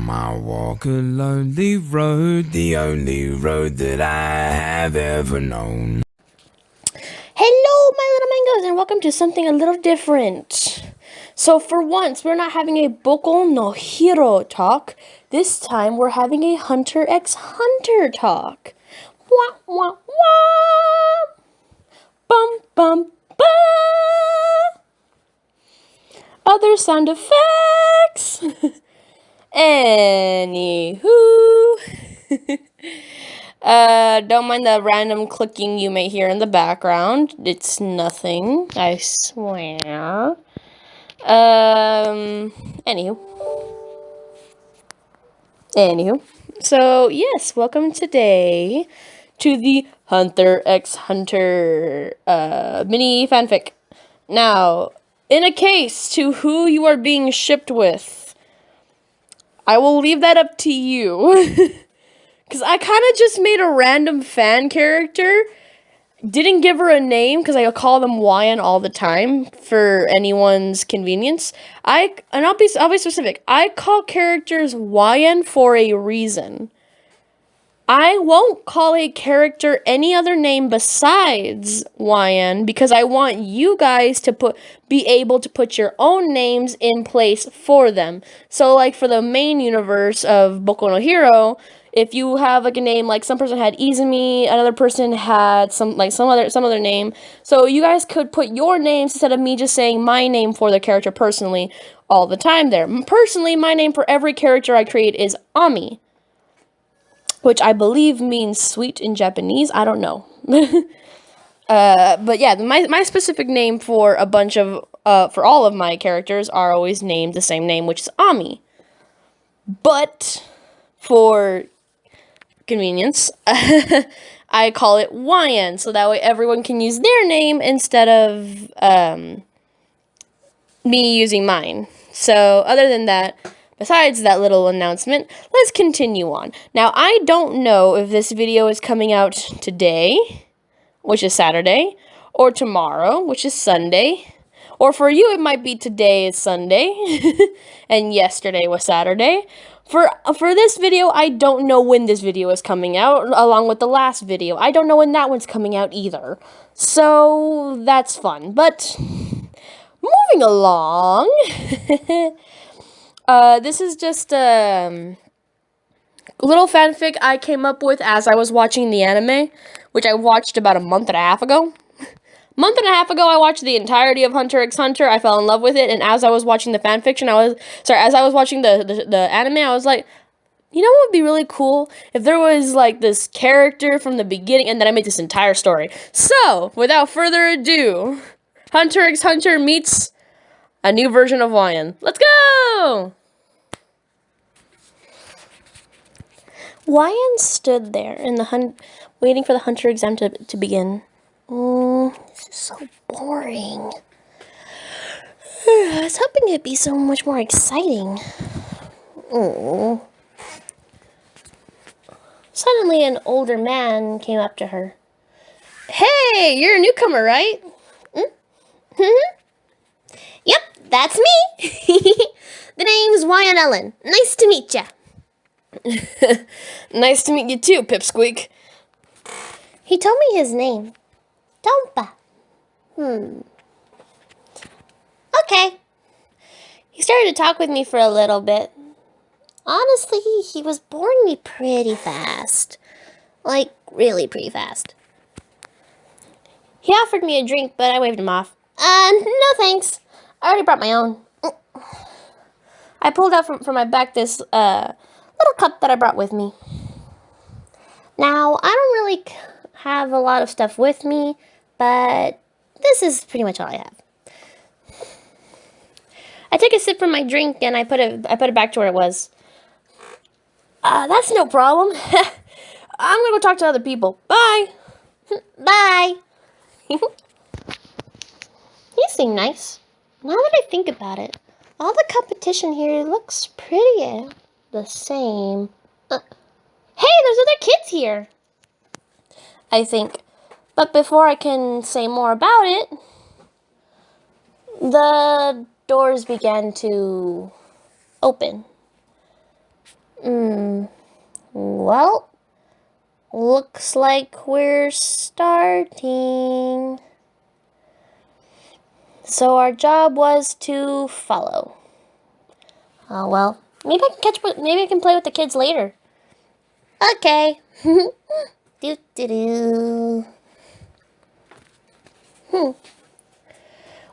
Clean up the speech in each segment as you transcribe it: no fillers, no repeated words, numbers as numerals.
I walk a lonely road, the only road that I have ever known. Hello, my little mangoes, and welcome to something a little different. So for once, we're not having a Boku no Hero talk. This time, we're having a Hunter x Hunter talk. Wah, wah, wah! Bum, bum, ba! Other sound effects! Anywho... don't mind the random clicking you may hear in the background. It's nothing, I swear. Anywho. So, yes, welcome today to the Hunter x Hunter, mini fanfic. Now, in a case to who you are being shipped with, I will leave that up to you. Because I kind of just made a random fan character. Didn't give her a name because I call them YN all the time for anyone's convenience. I'll be specific. I call characters YN for a reason. I won't call a character any other name besides YN because I want you guys to be able to put your own names in place for them. So like for the main universe of Boku no Hero, if you have like a name, like some person had Izumi, another person had some other name. So you guys could put your names instead of me just saying my name for the character personally all the time there. Personally, my name for every character I create is Ami, which I believe means sweet in Japanese. I don't know. But yeah, my specific name for a bunch of for all of my characters are always named the same name, which is Ami. But for convenience, I call it YN, so that way everyone can use their name instead of me using mine. So other than that, besides that little announcement, let's continue on. Now, I don't know if this video is coming out today, which is Saturday, or tomorrow, which is Sunday, or for you it might be today is Sunday, and yesterday was Saturday. For this video, I don't know when this video is coming out, along with the last video. I don't know when that one's coming out either. So, that's fun. But, moving along, this is just a little fanfic I came up with as I was watching the anime, which I watched about a month and a half ago. I watched the entirety of Hunter x Hunter. I fell in love with it, and as I was watching the fanfiction, as I was watching the anime, I was like, you know what would be really cool? If there was, like, this character from the beginning, and then I made this entire story. So, without further ado, Hunter x Hunter meets a new version of YN. Let's go! YN stood there in waiting for the Hunter exam to begin. This is so boring. I was hoping it'd be so much more exciting. Suddenly, an older man came up to her. Hey, you're a newcomer, right? Yep, that's me. The name's YN Ellen. Nice to meet ya. Nice to meet you too, Pipsqueak. He told me his name. Tompa. Okay. He started to talk with me for a little bit. Honestly, he was boring me pretty fast. Like, really pretty fast. He offered me a drink, but I waved him off. No thanks. I already brought my own. I pulled out from my back this, little cup that I brought with me. Now, I don't really have a lot of stuff with me, but this is pretty much all I have. I took a sip from my drink and I put it back to where it was. That's no problem. I'm gonna go talk to other people. Bye. Bye. You seem nice. Now that I think about it, all the competition here looks pretty the same. Hey, there's other kids here, I think. But before I can say more about it, the doors began to open. Well, looks like we're starting. So our job was to follow. Oh well, maybe maybe I can play with the kids later. Okay. do do do.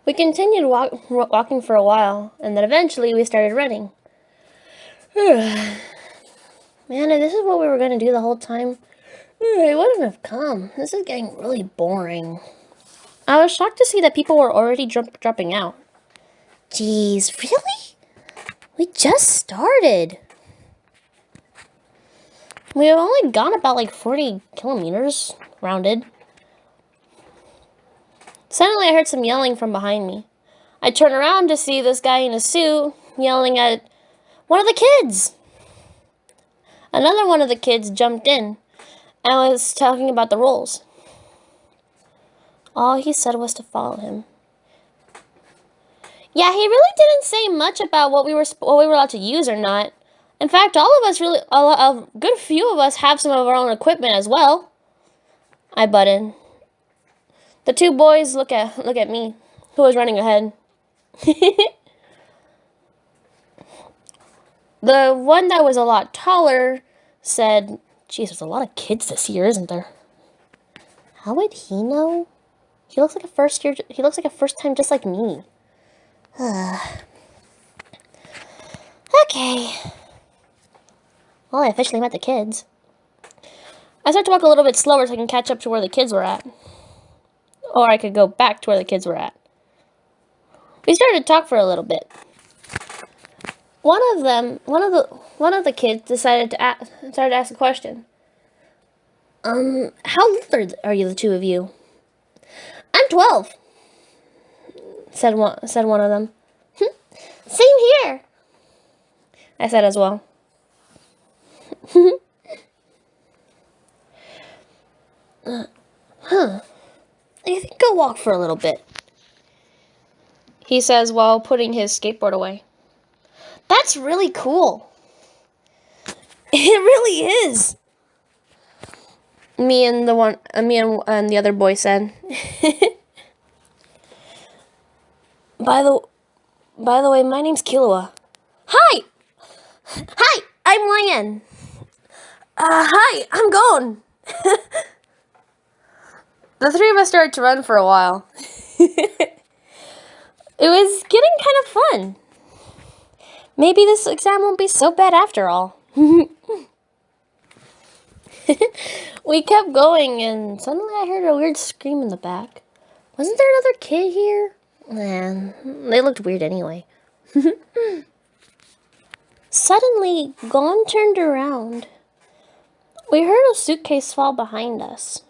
We continued walking for a while, and then eventually we started running. Man, if this is what we were going to do the whole time, it wouldn't have come. This is getting really boring. I was shocked to see that people were already dropping out. Jeez, really? We just started. We have only gone about like 40 kilometers, rounded. Suddenly I heard some yelling from behind me. I turned around to see this guy in a suit yelling at one of the kids. Another one of the kids jumped in and was talking about the rules. All he said was to follow him. Yeah, he really didn't say much about what we were allowed to use or not. In fact, all of us a good few of us have some of our own equipment as well. I butt in. The two boys look at me, who was running ahead. The one that was a lot taller said, "Geez, there's a lot of kids this year, isn't there?" How would he know? He looks like a first time just like me. Okay. Well, I officially met the kids. I start to walk a little bit slower so I can catch up to where the kids were at. Or I could go back to where the kids were at. We started to talk for a little bit. One of the kids started to ask a question. How old are you, the two of you? I'm 12, said one of them. Same here, I said as well. I think I'll walk for a little bit, he says while putting his skateboard away. That's really cool. It really is. Me and the other boy said. By the way, my name's Killua. Hi! Hi, I'm Lion. Hi, I'm Gon. The three of us started to run for a while. It was getting kind of fun. Maybe this exam won't be so bad after all. We kept going, and suddenly I heard a weird scream in the back. Wasn't there another kid here? Man, they looked weird anyway. Suddenly, Gon turned around. We heard a suitcase fall behind us.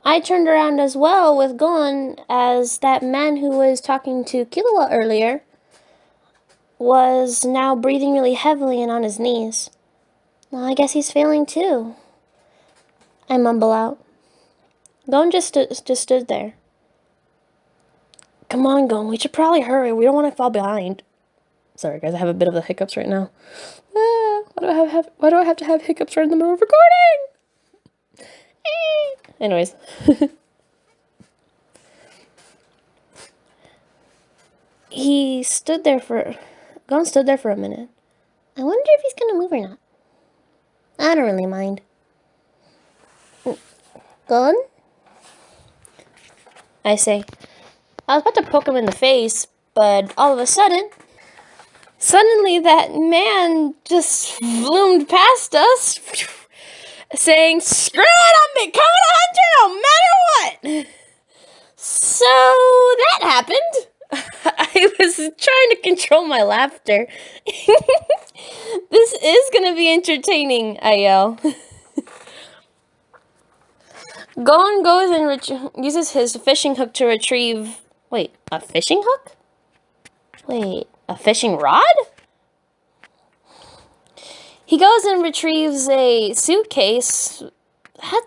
I turned around as well with Gon, as that man who was talking to Killua earlier was now breathing really heavily and on his knees. Well, I guess he's failing too, I mumble out. Gon just stood there. Come on, Gon, we should probably hurry. We don't want to fall behind. Sorry, guys, I have a bit of the hiccups right now. Why do I have to have hiccups right in the middle of recording? Anyways. Gon stood there for a minute. I wonder if he's gonna move or not. I don't really mind. Gon? I say. I was about to poke him in the face, but all of a suddenly that man just zoomed past us, saying, "Screw it, I'm becoming a hunter no matter what!" So that happened. I was trying to control my laughter. This is gonna be entertaining, I yell. Gon goes and uses his fishing hook to retrieve... Wait, a fishing hook? Wait, a fishing rod? He goes and retrieves a suitcase. That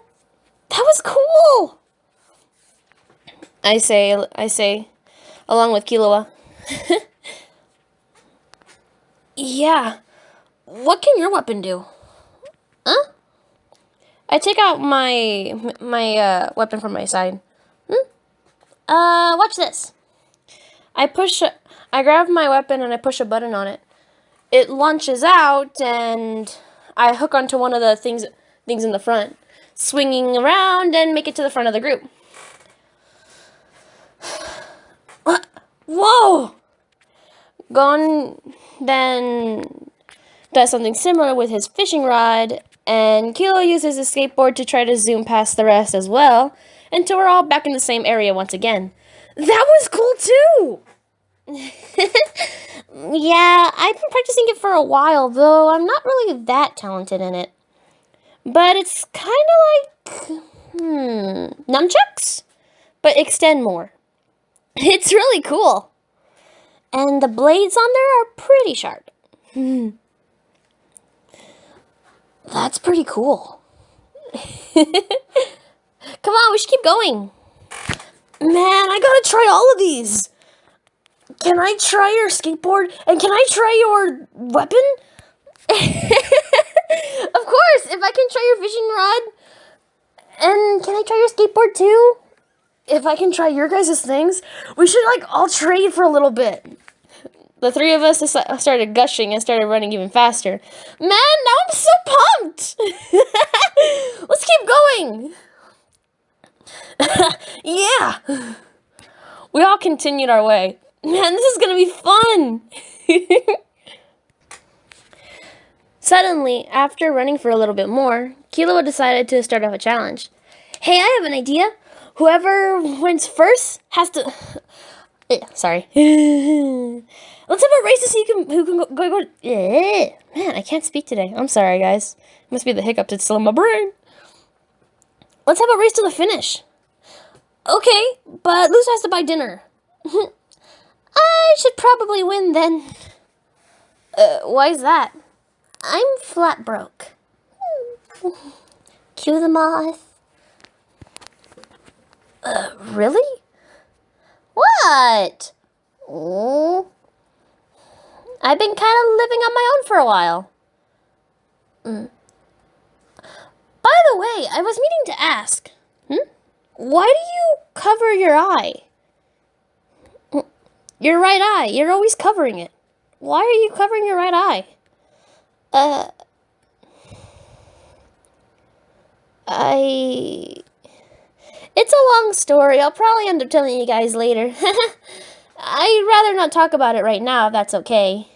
was cool! I say, along with Killua. Yeah, What can your weapon do? Huh? I take out my weapon from my side. Watch this. I grab my weapon and I push a button on it. It launches out and I hook onto one of the things in the front, swinging around and make it to the front of the group. Whoa! Gon then does something similar with his fishing rod, and Kilo uses his skateboard to try to zoom past the rest as well, until we're all back in the same area once again. That was cool too! Yeah, I've been practicing it for a while, though I'm not really that talented in it. But it's kind of like, nunchucks? But extend more. It's really cool. And the blades on there are pretty sharp. That's pretty cool. Come on, we should keep going. Man, I gotta try all of these. Can I try your skateboard? And can I try your weapon? Of course, if I can try your fishing rod. And can I try your skateboard too? If I can try your guys' things, we should like all trade for a little bit. The three of us started gushing and started running even faster. Man, now I'm so pumped! Let's keep going! Yeah! We all continued our way. Man, this is gonna be fun! Suddenly, after running for a little bit more, Kilo decided to start off a challenge. Hey, I have an idea. Whoever wins first has to... Sorry. Let's have a race to see who can go. Man, I can't speak today. I'm sorry, guys. It must be the hiccups. It's still in my brain. Let's have a race to the finish. Okay, but loser has to buy dinner. I should probably win then. Why is that? I'm flat broke. Cue the moth. Really? What? Oh. I've been kind of living on my own for a while. By the way, I was meaning to ask. Why do you cover your eye? Your right eye. You're always covering it. Why are you covering your right eye? It's a long story. I'll probably end up telling you guys later. I'd rather not talk about it right now, if that's okay.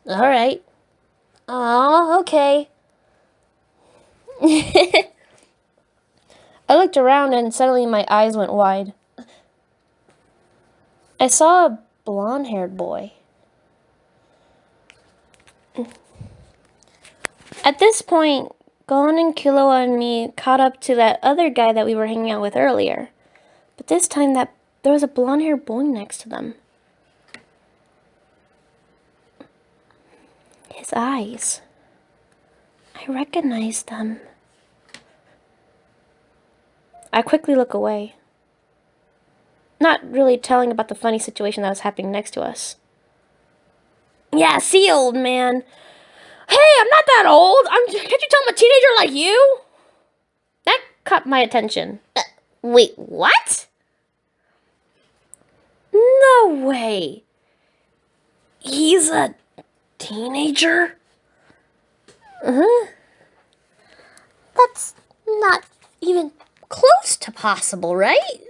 Alright. Aw, okay. I looked around and suddenly my eyes went wide. I saw a blonde-haired boy. At this point, Gon and Kilo and me caught up to that other guy that we were hanging out with earlier. But this time there was a blonde-haired boy next to them. His eyes. I recognized them. I quickly look away. Not really telling about the funny situation that was happening next to us. Yeah, see, old man. Hey, I'm not that old. Can't you tell I'm a teenager like you? That caught my attention. Wait, what? No way. He's a teenager? That's not even close to possible, right?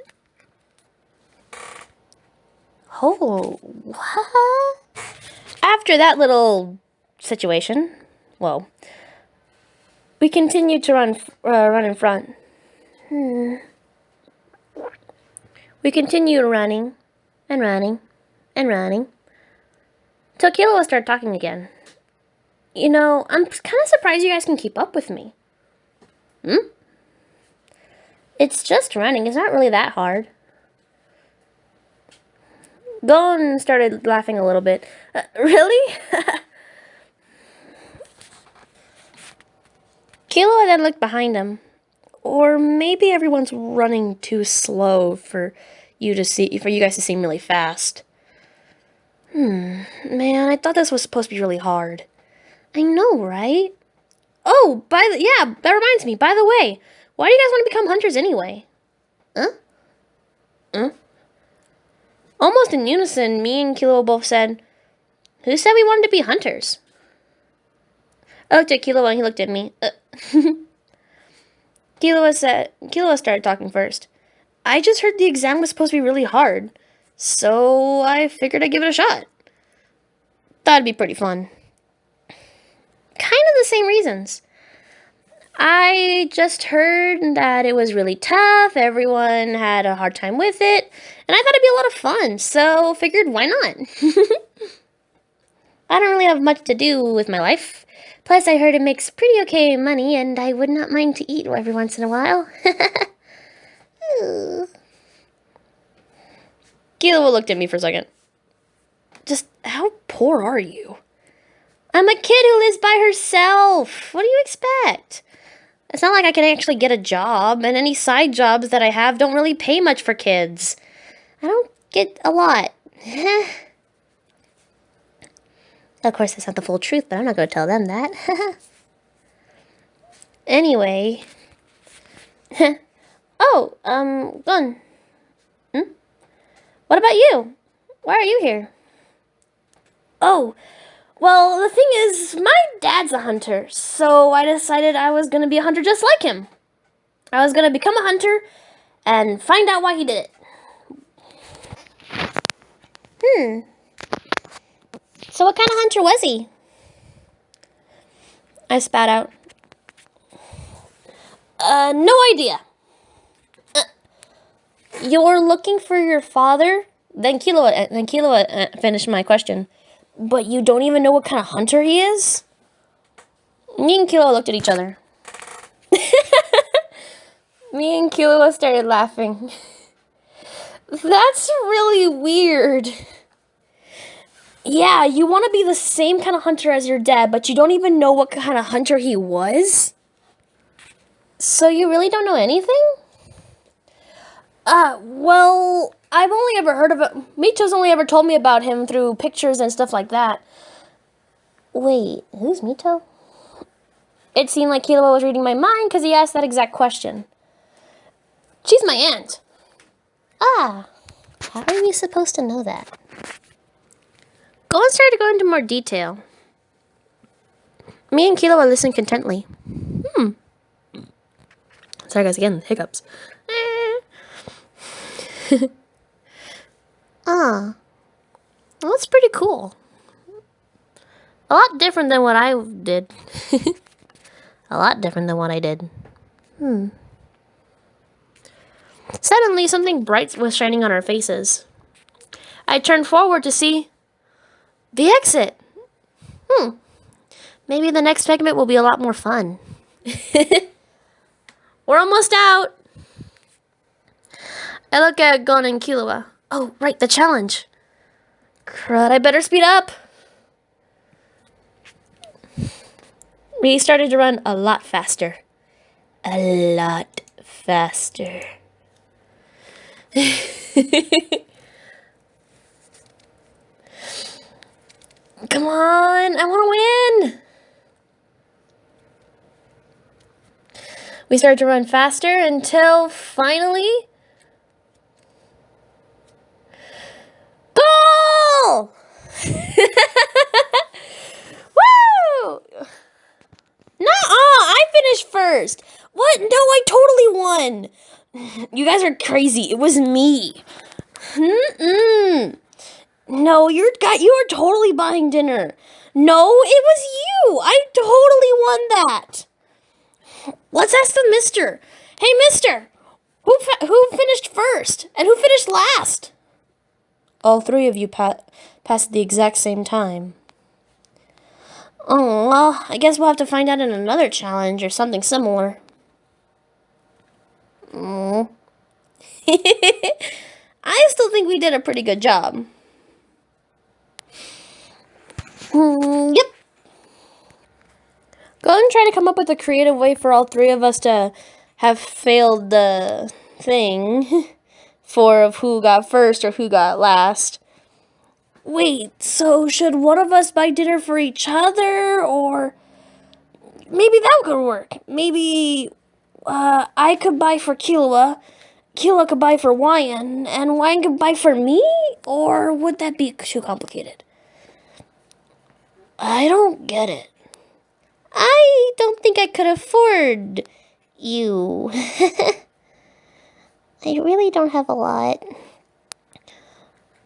Oh, what? After that little situation, well, we continued to run in front. We continued running and running and running till Kilo started talking again. You know, I'm kind of surprised you guys can keep up with me. It's just running. It's not really that hard. Gon started laughing a little bit. Really? Kilo then looked behind him. Or maybe everyone's running too slow for you guys to seem really fast. Man, I thought this was supposed to be really hard. I know, right? Oh, yeah, that reminds me. By the way, why do you guys want to become hunters anyway? Huh? Huh? Almost in unison, me and Kilo both said, "Who said we wanted to be hunters?" I looked at Kilo and he looked at me. Kilo started talking first. I just heard the exam was supposed to be really hard, so I figured I'd give it a shot. Thought it'd be pretty fun. Kind of the same reasons. I just heard that it was really tough, everyone had a hard time with it, and I thought it'd be a lot of fun, so figured why not? I don't really have much to do with my life. Plus, I heard it makes pretty okay money, and I would not mind to eat every once in a while. Kilo looked at me for a second. Just how poor are you? I'm a kid who lives by herself. What do you expect? It's not like I can actually get a job, and any side jobs that I have don't really pay much for kids. I don't get a lot. Of course, that's not the full truth, but I'm not going to tell them that. Anyway. Oh, Gun. What about you? Why are you here? Oh, well, the thing is, my dad's a hunter, so I decided I was going to be a hunter just like him. I was going to become a hunter and find out why he did it. So what kind of hunter was he? I spat out. No idea. You're looking for your father? Then Kilo finished my question. But you don't even know what kind of hunter he is? Me and Kilo looked at each other. Me and Kilo started laughing. That's really weird. Yeah, you want to be the same kind of hunter as your dad, but you don't even know what kind of hunter he was? So you really don't know anything? Well, I've only ever heard of it. Mito's only ever told me about him through pictures and stuff like that. Wait, who's Mito? It seemed like Kilo was reading my mind because he asked that exact question. She's my aunt. Ah, how are you supposed to know that? Gon started to go into more detail. Me and Kilo listened contently. Sorry guys, again, hiccups. That's pretty cool. A lot different than what I did. A lot different than what I did. Suddenly, something bright was shining on our faces. I turned forward to see the exit. Maybe the next segment will be a lot more fun. We're almost out. I look at Gon and Killua. Oh, right, the challenge. Crud, I better speed up. We started to run a lot faster. A lot faster. Come on, I want to win. We started to run faster until finally... Goal! Woo! I finished first. What? No, I totally won. You guys are crazy. It was me. No, you are totally buying dinner. No, it was you. I totally won that. Let's ask the mister. Hey, mister, who finished first and who finished last? All three of you passed at the exact same time. Oh, well, I guess we'll have to find out in another challenge or something similar. I still think we did a pretty good job. Yep. Go and try to come up with a creative way for all three of us to have failed the thing of who got first or who got last. Wait, so should one of us buy dinner for each other, or maybe that could work? Maybe I could buy for Killua, Killua could buy for Wyan, and Wyan could buy for me? Or would that be too complicated? I don't get it. I don't think I could afford you. I really don't have a lot.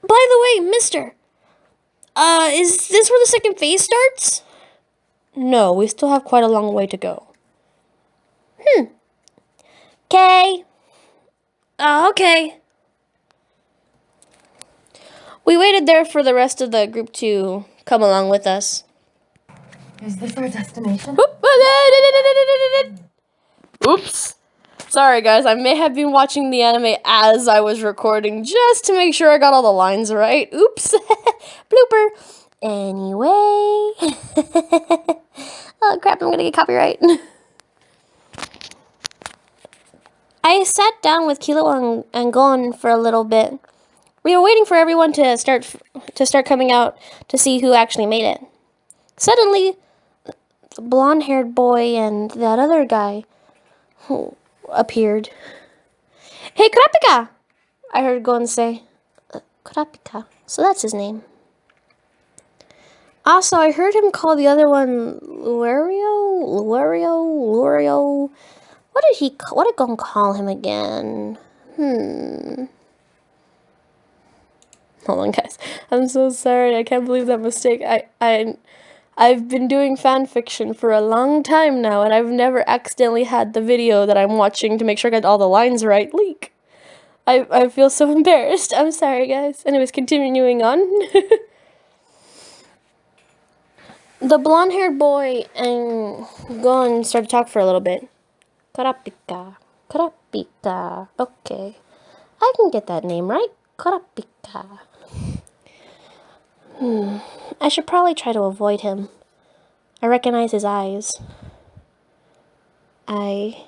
By the way, mister, is this where the second phase starts? No, we still have quite a long way to go. Okay. Okay. We waited there for the rest of the group to come along with us. Is this our destination? Oops. Sorry, guys. I may have been watching the anime as I was recording just to make sure I got all the lines right. Oops. Blooper. Anyway. Oh, crap. I'm going to get copyright. I sat down with Killua and Gon for a little bit. We were waiting for everyone to start coming out to see who actually made it. Suddenly, the blonde-haired boy and that other guy who appeared. Hey, Kurapika! I heard Gon say. Kurapika. So that's his name. Also, I heard him call the other one Luario. What did Gon call him again? Hold on, guys. I'm so sorry. I can't believe that mistake. I've been doing fan fiction for a long time now, and I've never accidentally had the video that I'm watching to make sure I got all the lines right leak. I feel so embarrassed. I'm sorry, guys. Anyways, continuing on. The blonde-haired boy and Gon started to talk for a little bit. Kurapika. Okay. I can get that name right. Kurapika. I should probably try to avoid him. I recognize his eyes. I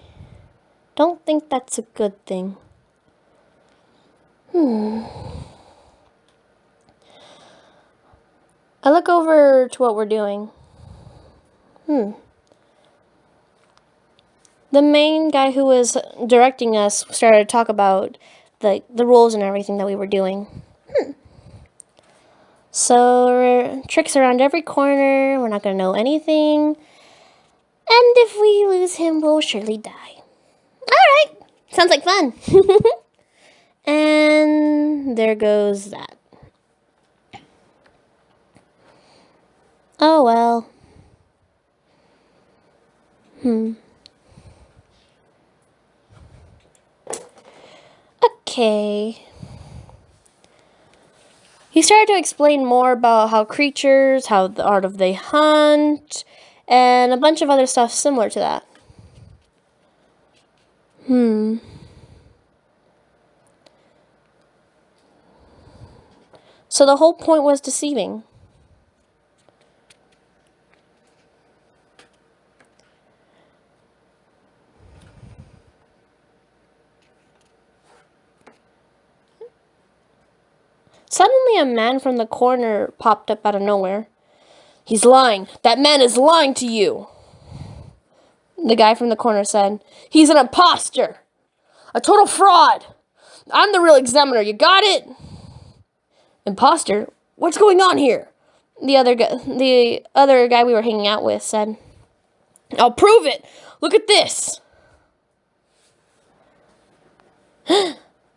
don't think that's a good thing. I look over to what we're doing. The main guy who was directing us started to talk about the rules and everything that we were doing. So, tricks around every corner, we're not going to know anything. And if we lose him, we'll surely die. Alright, sounds like fun. And there goes that. Oh well. Okay. He started to explain more about how creatures, how the art of they hunt, and a bunch of other stuff similar to that. So the whole point was deceiving. Suddenly a man from the corner popped up out of nowhere. He's lying. That man is lying to you. The guy from the corner said, he's an imposter. A total fraud. I'm the real examiner. You got it? Imposter? What's going on here? The other guy we were hanging out with said, I'll prove it. Look at this.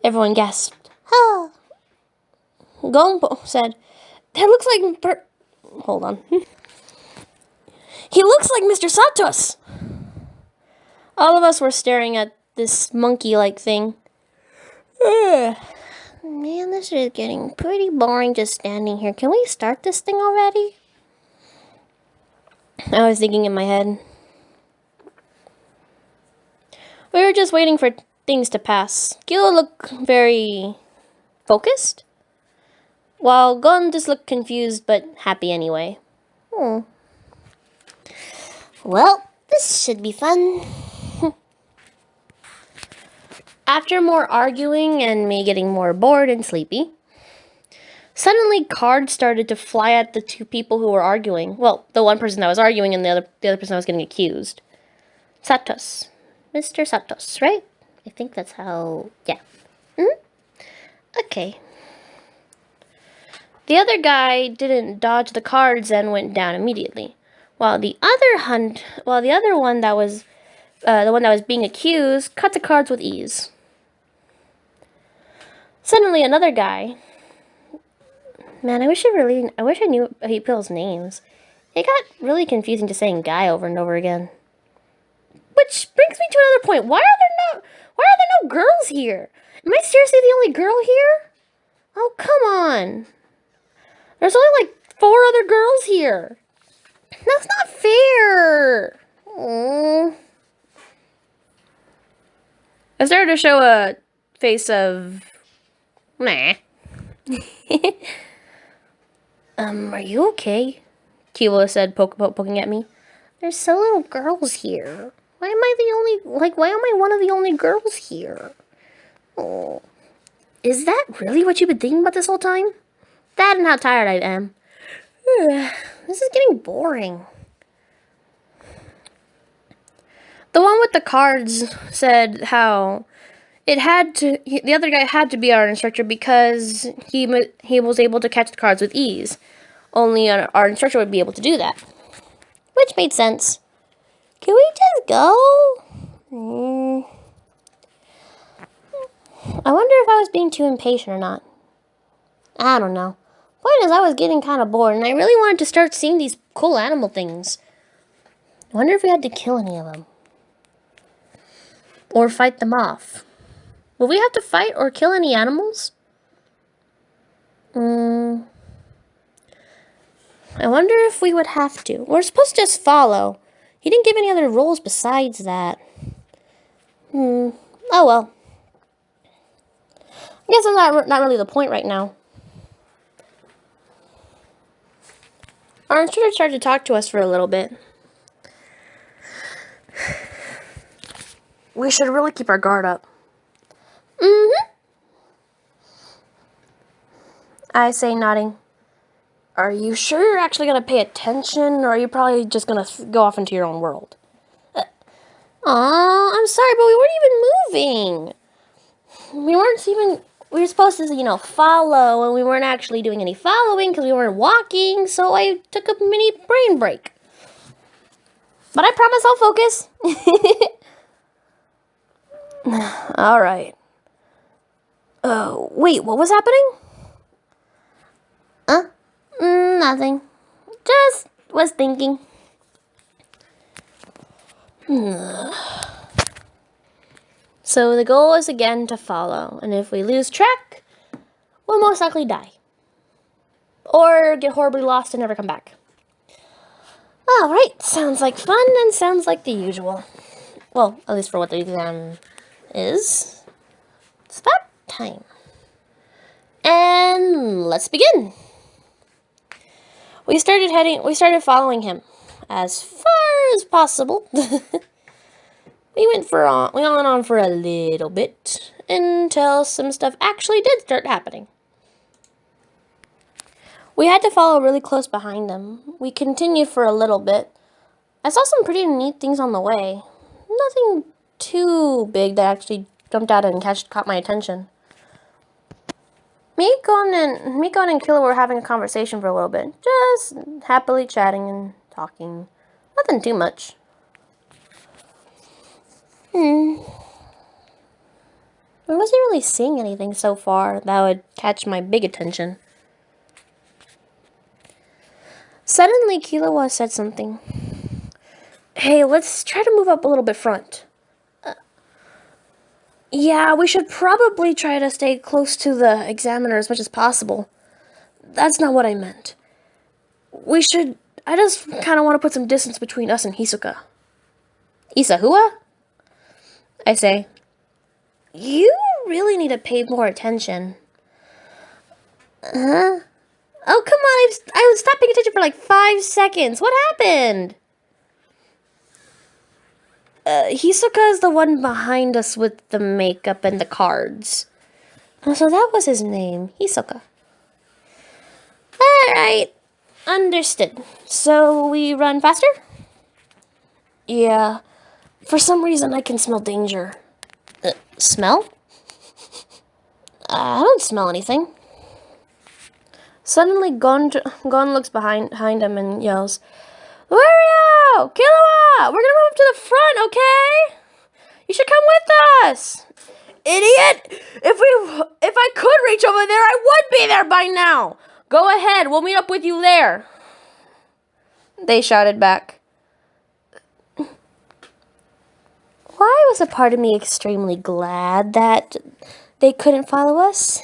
Everyone gasped. Ah. Gombo said, that looks like... Hold on. He looks like Mr. Santos. All of us were staring at this monkey-like thing. Man, this is getting pretty boring just standing here. Can we start this thing already? I was thinking in my head. We were just waiting for things to pass. Killua looked very focused, while Gon just looked confused but happy anyway. Well, this should be fun. After more arguing and me getting more bored and sleepy, Suddenly, cards started to fly at the two people who were arguing. Well, the one person that was arguing and the other person that was getting accused. Satos. Mr. Satos, right? I think that's how... Yeah. Okay. The other guy didn't dodge the cards and went down immediately. While the other one that was... the one that was being accused cut the cards with ease. Suddenly, another guy... Man, I wish I knew people's names. It got really confusing just saying guy over and over again. Which brings me to another point. Why are there no girls here? Am I seriously the only girl here? Oh, come on. There's only like 4 other girls here. That's not fair. I started to show a face of meh. Are you okay? Kilo said, poking at me. There's so little girls here. Why am I one of the only girls here? Oh. Is that really what you've been thinking about this whole time? That and how tired I am. This is getting boring. The one with the cards said how the other guy had to be our instructor because he was able to catch the cards with ease. Only our instructor would be able to do that. Which made sense. Can we just go? I wonder if I was being too impatient or not. I don't know. Point is, I was getting kind of bored, and I really wanted to start seeing these cool animal things. I wonder if we had to kill any of them. Or fight them off. Will we have to fight or kill any animals? I wonder if we would have to. We're supposed to just follow. He didn't give any other rules besides that. Oh well. I guess that's not really the point right now. Our instructor started to talk to us for a little bit. We should really keep our guard up. I say, nodding. Are you sure you're actually going to pay attention, or are you probably just going to go off into your own world? I'm sorry, but we weren't even moving. We were supposed to, follow, and we weren't actually doing any following because we weren't walking, so I took a mini brain break. But I promise I'll focus. All right. Wait, what was happening? Nothing. Just was thinking. So the goal is again to follow, and if we lose track, we'll most likely die. Or get horribly lost and never come back. Alright, sounds like fun and sounds like the usual. Well, at least for what the exam is. It's about time. And let's begin. We started following him as far as possible. We went on for a little bit until some stuff actually did start happening. We had to follow really close behind them. We continued for a little bit. I saw some pretty neat things on the way. Nothing too big that actually jumped out and caught my attention. Mikon and Killer were having a conversation for a little bit. Just happily chatting and talking. Nothing too much. I wasn't really seeing anything so far that would catch my big attention. Suddenly, Killua said something. Hey, let's try to move up a little bit front. Yeah, we should probably try to stay close to the examiner as much as possible. That's not what I meant. I just kind of want to put some distance between us and Hisoka. Isahua? I say. You really need to pay more attention. Huh? Oh, come on, I stopped paying attention for like 5 seconds. What happened? Hisoka is the one behind us with the makeup and the cards. So that was his name, Hisoka. Alright, understood. So we run faster? Yeah, for some reason I can smell danger. Smell? I don't smell anything. Suddenly, Gon looks behind him and yells, Wario! Killua! We're gonna move to the front, okay? You should come with us! Idiot! If I could reach over there, I would be there by now! Go ahead, we'll meet up with you there. They shouted back. Why was a part of me extremely glad that they couldn't follow us?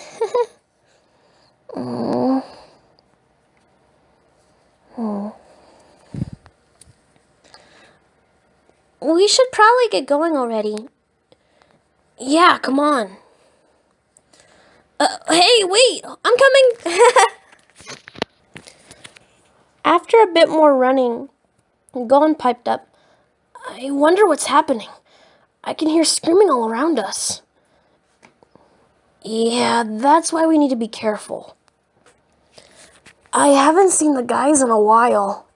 We should probably get going already. Yeah, come on. Hey, wait! I'm coming! After a bit more running, Gon piped up. I wonder what's happening. I can hear screaming all around us. Yeah, that's why we need to be careful. I haven't seen the guys in a while.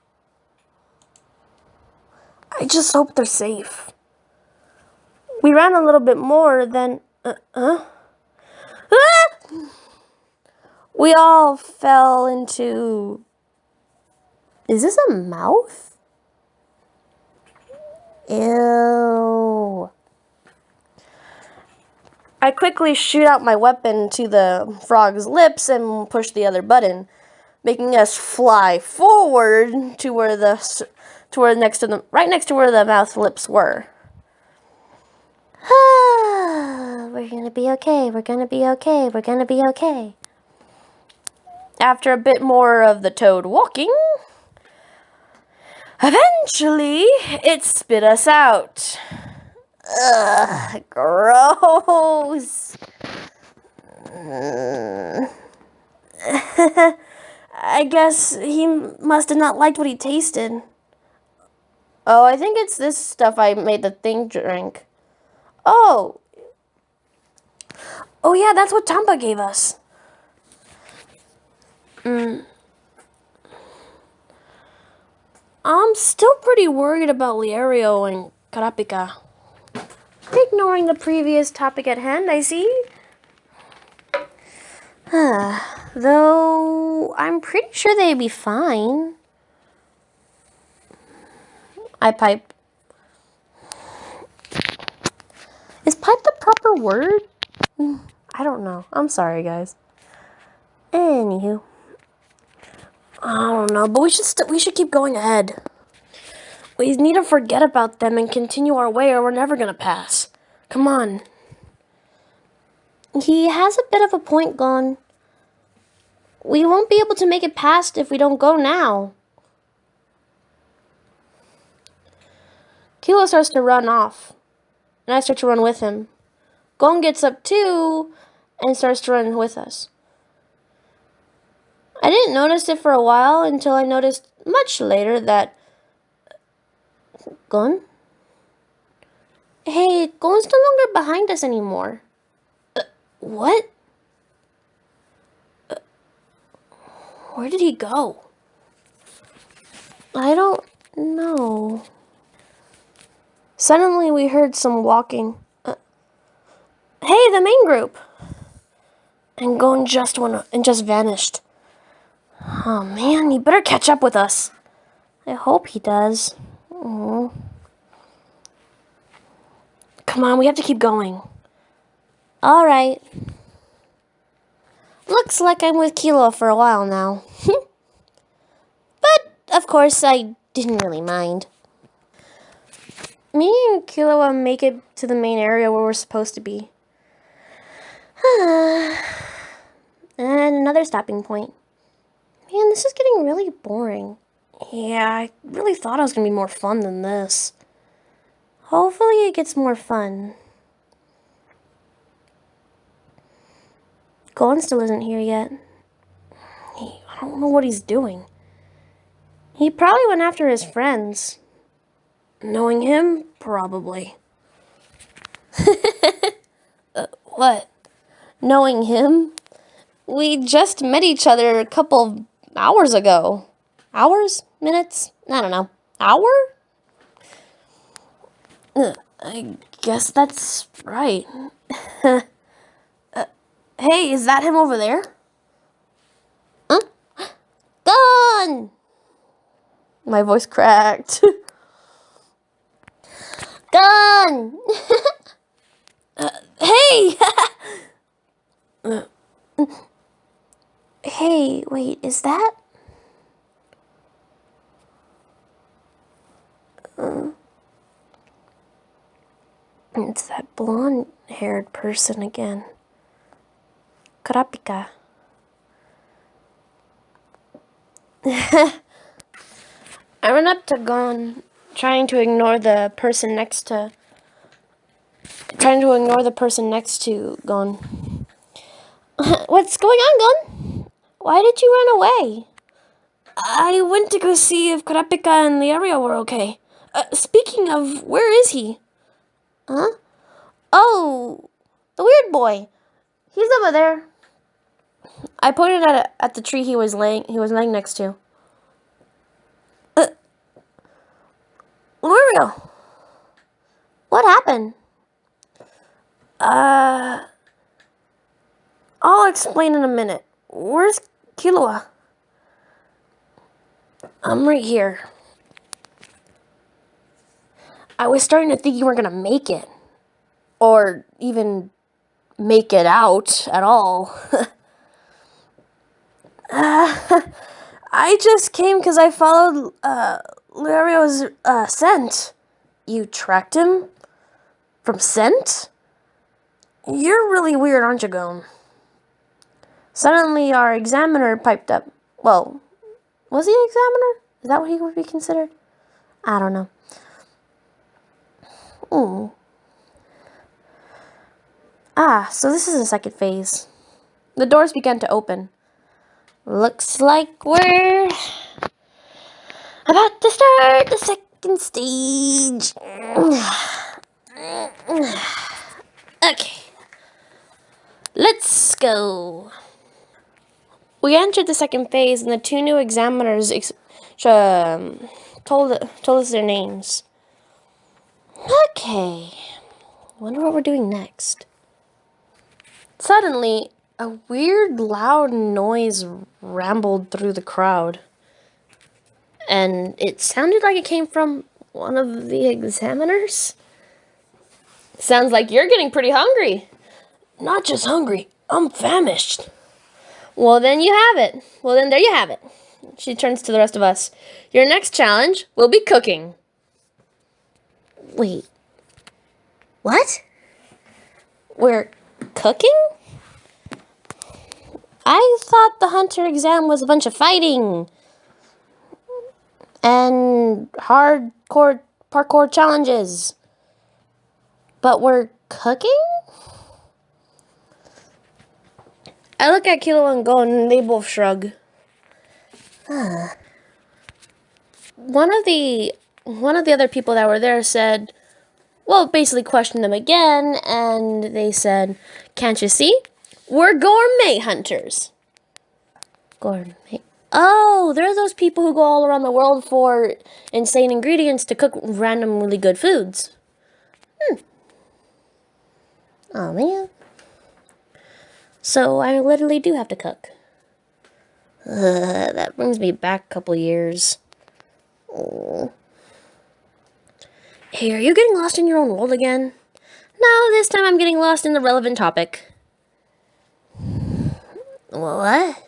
I just hope they're safe. We ran a little bit more, then... Ah! We all fell into... Is this a mouth? Ew. I quickly shoot out my weapon to the frog's lips and push the other button, making us fly forward to where right next to where the mouth lips were. We're gonna be okay. We're gonna be okay. We're gonna be okay. After a bit more of the toad walking, eventually it spit us out. Ugh, gross. I guess he must have not liked what he tasted. Oh, I think it's this stuff I made the thing drink. Oh. Oh yeah, that's what Tampa gave us. I'm still pretty worried about Liario and Karapika. Ignoring the previous topic at hand, I see. Though, I'm pretty sure they'd be fine. I pipe. Is pipe the proper word? I don't know. I'm sorry, guys. Anywho. I don't know, but we should keep going ahead. We need to forget about them and continue our way or we're never gonna pass. Come on. He has a bit of a point, Gon. We won't be able to make it past if we don't go now. Killua starts to run off, and I start to run with him. Gon gets up too, and starts to run with us. I didn't notice it for a while until I noticed much later that... Gon? Hey, Gon's no longer behind us anymore. What? Where did he go? I don't know. Suddenly we heard some walking. Hey, the main group! And Gon just vanished. Oh man, he better catch up with us. I hope he does. Aww. Come on, we have to keep going. Alright. Looks like I'm with Killua for a while now. But, of course, I didn't really mind. Me and Killua make it to the main area where we're supposed to be. And another stopping point. Man, this is getting really boring. Yeah, I really thought it was going to be more fun than this. Hopefully it gets more fun. Gon still isn't here yet. I don't know what he's doing. He probably went after his friends. Knowing him, probably. What? Knowing him? We just met each other a couple hours ago. Hours? Minutes? I don't know. Hour? I guess that's right. Hey, is that him over there? Huh? Gun! My voice cracked. Gun! Hey! Hey, wait, is that? It's that blonde-haired person again. Kurapika. I run up to Gon, trying to ignore the person next to Gon. What's going on, Gon? Why did you run away? I went to go see if Kurapika and Liario were okay. Speaking of, where is he? Huh? Oh, the weird boy. He's over there. I pointed at the tree he was laying next to. Liario, what happened? I'll explain in a minute. Where's Killua? I'm right here. I was starting to think you weren't gonna make it. Or even make it out at all. I just came because I followed Lario's scent. You tracked him? From scent? You're really weird, aren't you, Gon? Suddenly our examiner piped up. Well, was he an examiner? Is that what he would be considered? I don't know. So this is the second phase. The doors began to open. Looks like we're about to start the second stage. Okay. Let's go. We entered the second phase, and the two new examiners told us their names. Okay. Wonder what we're doing next. Suddenly, a weird, loud noise rambled through the crowd. And it sounded like it came from one of the examiners. Sounds like you're getting pretty hungry. Not just hungry, I'm famished. Well, then you have it. Well, then there you have it. She turns to the rest of us. Your next challenge will be cooking. Wait. What? We're cooking? I thought the hunter exam was a bunch of fighting and hardcore parkour challenges. But we're cooking? I look at Kilo and Gon and they both shrug. One of the other people that were there said, well, basically questioned them again, and they said, can't you see? We're gourmet hunters. Gourmet. Oh, they're those people who go all around the world for insane ingredients to cook random really good foods. Oh, man. So I literally do have to cook. That brings me back a couple years. Oh. Hey, are you getting lost in your own world again? No, this time I'm getting lost in the relevant topic. What?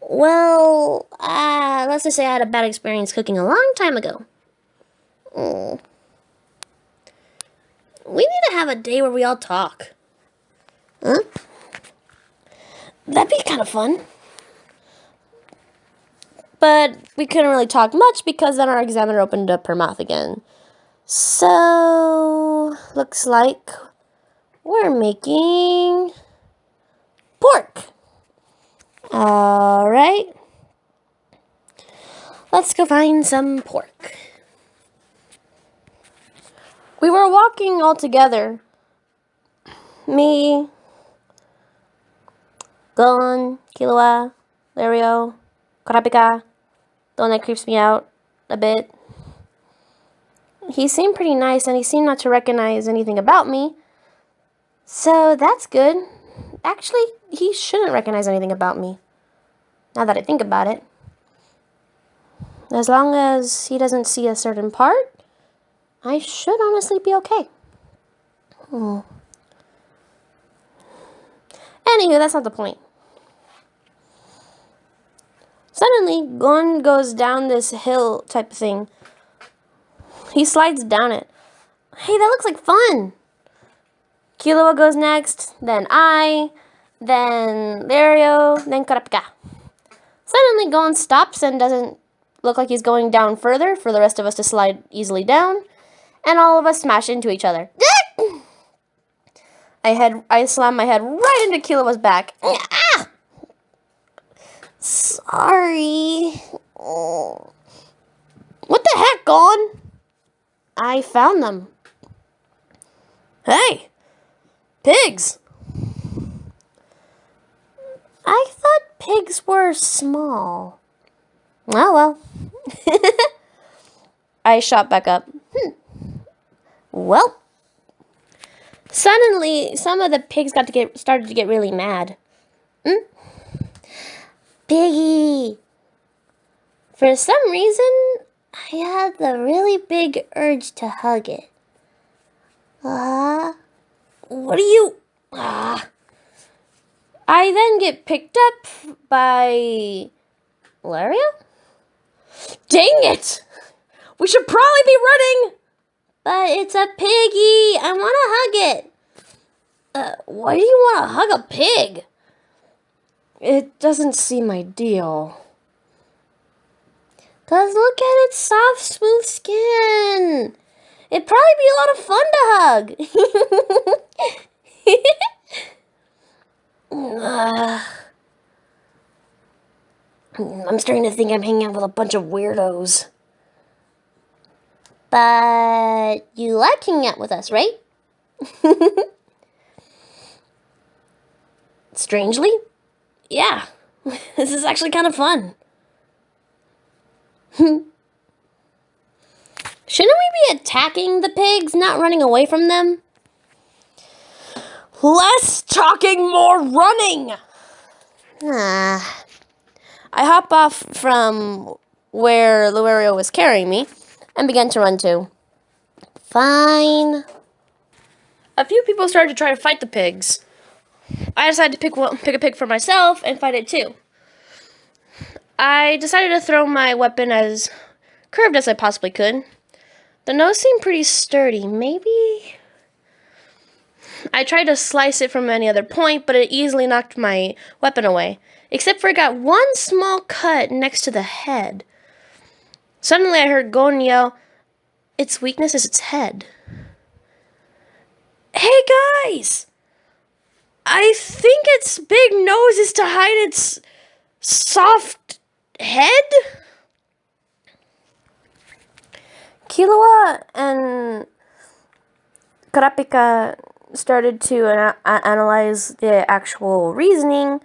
Well, let's just say I had a bad experience cooking a long time ago. We need to have a day where we all talk. Huh? That'd be kind of fun. But we couldn't really talk much because then our examiner opened up her mouth again. So, looks like we're making pork. Alright. Let's go find some pork. We were walking all together. Me, Gon, Killua, Lario, Kurapika, the one that creeps me out a bit. He seemed pretty nice, and he seemed not to recognize anything about me. So that's good. Actually, he shouldn't recognize anything about me, now that I think about it. As long as he doesn't see a certain part, I should honestly be okay. Anywho, that's not the point. Suddenly, Gon goes down this hill type of thing. He slides down it. Hey, that looks like fun. Killua goes next, then I, then Lario, then Kurapika. Suddenly, Gon stops and doesn't look like he's going down further for the rest of us to slide easily down, and all of us smash into each other. I slammed my head right into Killua's back. Ah! Sorry. What the heck, Gon? I found them. Hey, pigs. I thought pigs were small. Oh well. I shot back up. Well. Suddenly, some of the pigs started to get really mad. Piggy! For some reason, I had the really big urge to hug it. What are you... I then get picked up by... Lario? Dang it! We should probably be running! But it's a piggy! I want to hug it! Why do you want to hug a pig? It doesn't seem ideal. 'Cause look at its soft, smooth skin. It'd probably be a lot of fun to hug. I'm starting to think I'm hanging out with a bunch of weirdos. But you like hanging out with us, right? Strangely, yeah. This is actually kind of fun. Shouldn't we be attacking the pigs, not running away from them? Less talking, more running! I hop off from where Luario was carrying me and began to run too. Fine. A few people started to try to fight the pigs. I decided to pick a pig for myself and fight it too. I decided to throw my weapon as curved as I possibly could. The nose seemed pretty sturdy. Maybe... I tried to slice it from any other point, but it easily knocked my weapon away. Except for it got one small cut next to the head. Suddenly I heard Gon yell, "Its weakness is its head." Hey guys! I think its big nose is to hide its soft head? Killua and Kurapika started to analyze the actual reasoning,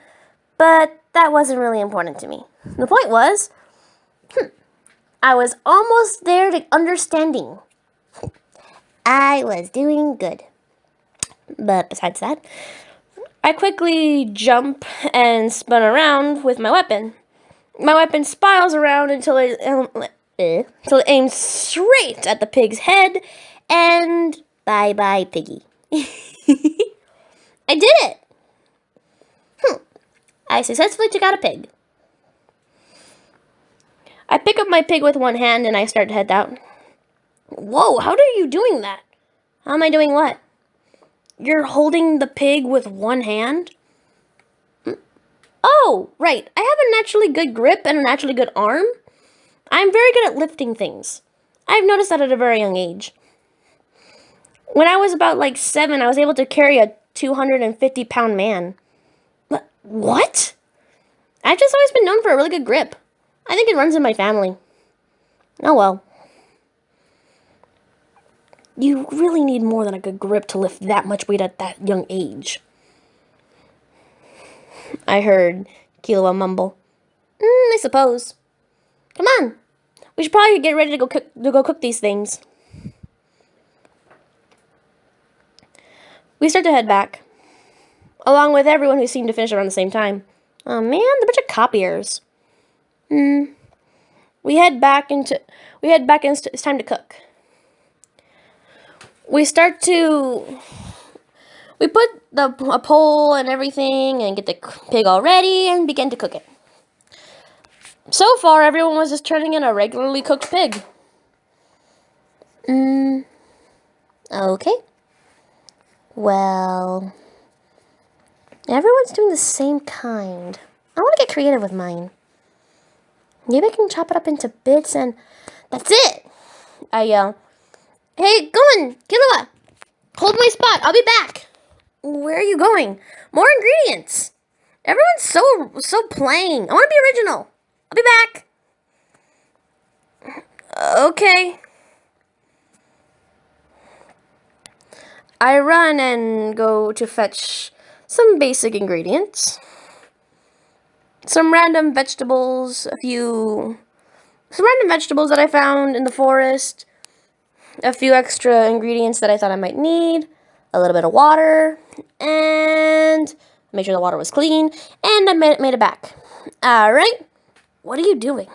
but that wasn't really important to me. The point was, I was almost there to understanding. I was doing good. But besides that, I quickly jump and spun around with my weapon. My weapon spirals around until it aims straight at the pig's head, and bye-bye, piggy. I did it! I successfully took out a pig. I pick up my pig with one hand and I start to head out. Whoa, how are you doing that? How am I doing what? You're holding the pig with one hand? Oh, right. I have a naturally good grip and a naturally good arm. I'm very good at lifting things. I've noticed that at a very young age. When I was about 7, I was able to carry a 250-pound man. What? I've just always been known for a really good grip. I think it runs in my family. Oh well. You really need more than a good grip to lift that much weight at that young age. I heard Killua mumble. I suppose. Come on. We should probably get ready to go cook these things. We start to head back, along with everyone who seemed to finish around the same time. Oh man, the bunch of copiers. We head back and it's time to cook. We put a pole and everything and get the pig all ready and begin to cook it. So far, everyone was just turning in a regularly cooked pig. Okay. Well, everyone's doing the same kind. I want to get creative with mine. Maybe I can chop it up into bits and that's it. I yell, "Hey, go on, Killua! Hold my spot, I'll be back." Where are you going? More ingredients. Everyone's so plain. I want to be original. I'll be back. Okay. I run and go to fetch some basic ingredients. Some random vegetables that I found in the forest. A few extra ingredients that I thought I might need. A little bit of water. And make sure the water was clean. And I made it back. Alright. What are you doing?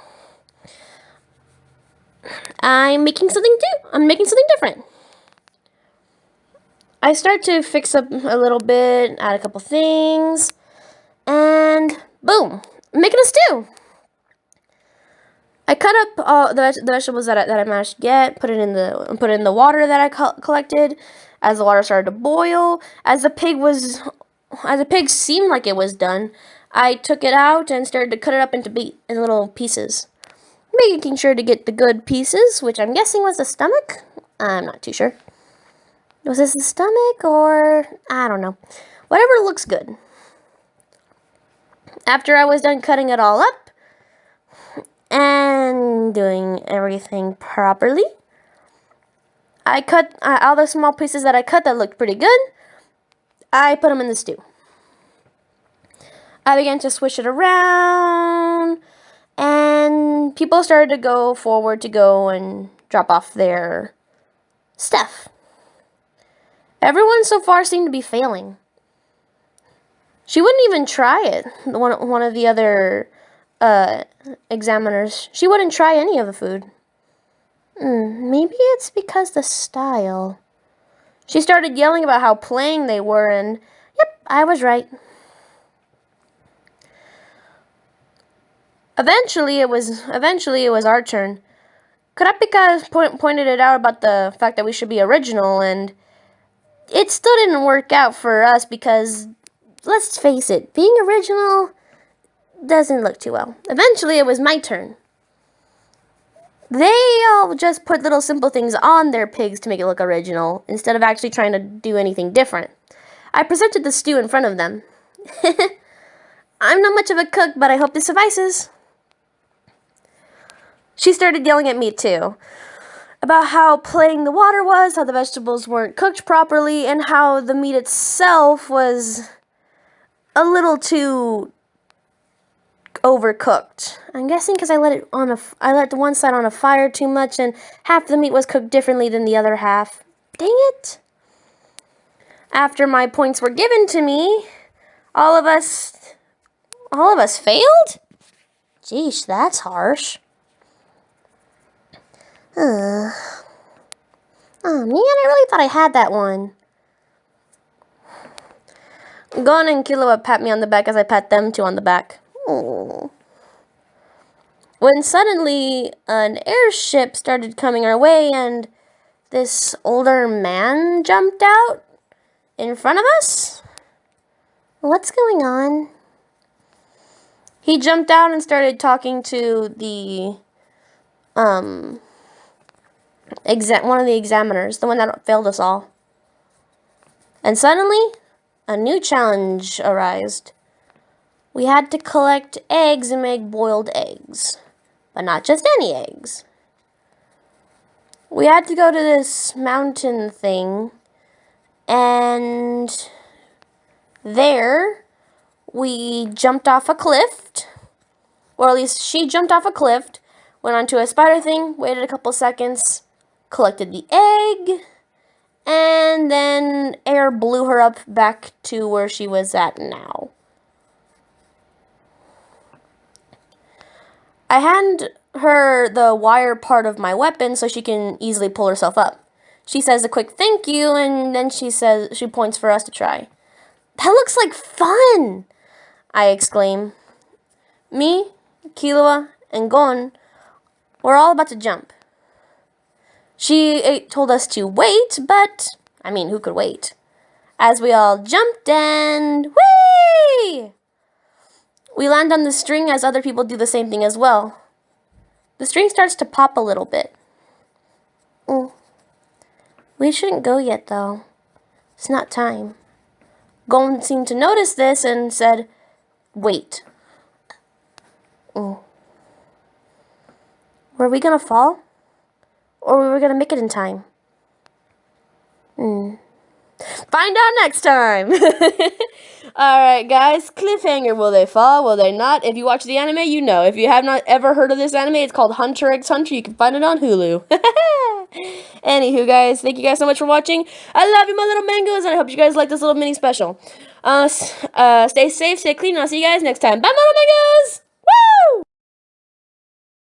I'm making something different. I start to fix up a little bit, add a couple things, and boom, I'm making a stew. I cut up all the vegetables that I managed to get, put it in the water that I collected. As the water started to boil, as the pig seemed like it was done, I took it out and started to cut it up into little pieces, making sure to get the good pieces, which I'm guessing was the stomach. I'm not too sure. Was this the stomach or I don't know. Whatever looks good. After I was done cutting it all up and doing everything properly, I cut all the small pieces that I cut that looked pretty good. I put them in the stew. I began to swish it around, and people started to go forward to go and drop off their stuff. Everyone so far seemed to be failing. She wouldn't even try it. One of the other examiners. She wouldn't try any of the food. Maybe it's because the style. She started yelling about how plain they were, and yep, I was right. Eventually, it was our turn. Kurapika pointed it out about the fact that we should be original, and it still didn't work out for us because, let's face it, being original doesn't look too well. Eventually, it was my turn. They all just put little simple things on their pigs to make it look original, instead of actually trying to do anything different. I presented the stew in front of them. I'm not much of a cook, but I hope this suffices. She started yelling at me too, about how plain the water was, how the vegetables weren't cooked properly, and how the meat itself was a little too overcooked. I'm guessing because I let the one side on a fire too much, and half the meat was cooked differently than the other half. Dang it! After my points were given to me, all of us failed? Jeez, that's harsh. Oh man, I really thought I had that one. Gon and Killua pat me on the back as I pat them too on the back. Aww. When suddenly an airship started coming our way and this older man jumped out in front of us. What's going on? He jumped out and started talking to the one of the examiners, the one that failed us all. And suddenly, a new challenge arose. We had to collect eggs and make boiled eggs. But not just any eggs. We had to go to this mountain thing, and there we jumped off a cliff, Or at least she jumped off a cliff, went onto a spider thing, waited a couple seconds, collected the egg, and then air blew her up back to where she was at now. I hand her the wire part of my weapon so she can easily pull herself up. She says a quick thank you, and then she points for us to try. That looks like fun! I exclaim. Me, Killua, and Gon were all about to jump. She told us to wait, but, I mean, who could wait? As we all jumped and, whee! We land on the string as other people do the same thing as well. The string starts to pop a little bit. We shouldn't go yet, though. It's not time. Gon seemed to notice this and said, wait. Were we gonna fall? Or were we gonna make it in time? Find out next time! Alright, guys. Cliffhanger. Will they fall? Will they not? If you watch the anime, you know. If you have not ever heard of this anime, it's called Hunter x Hunter. You can find it on Hulu. Anywho, guys, thank you guys so much for watching. I love you, my little mangoes, and I hope you guys like this little mini special. Stay safe, stay clean, and I'll see you guys next time. Bye, my little mangoes!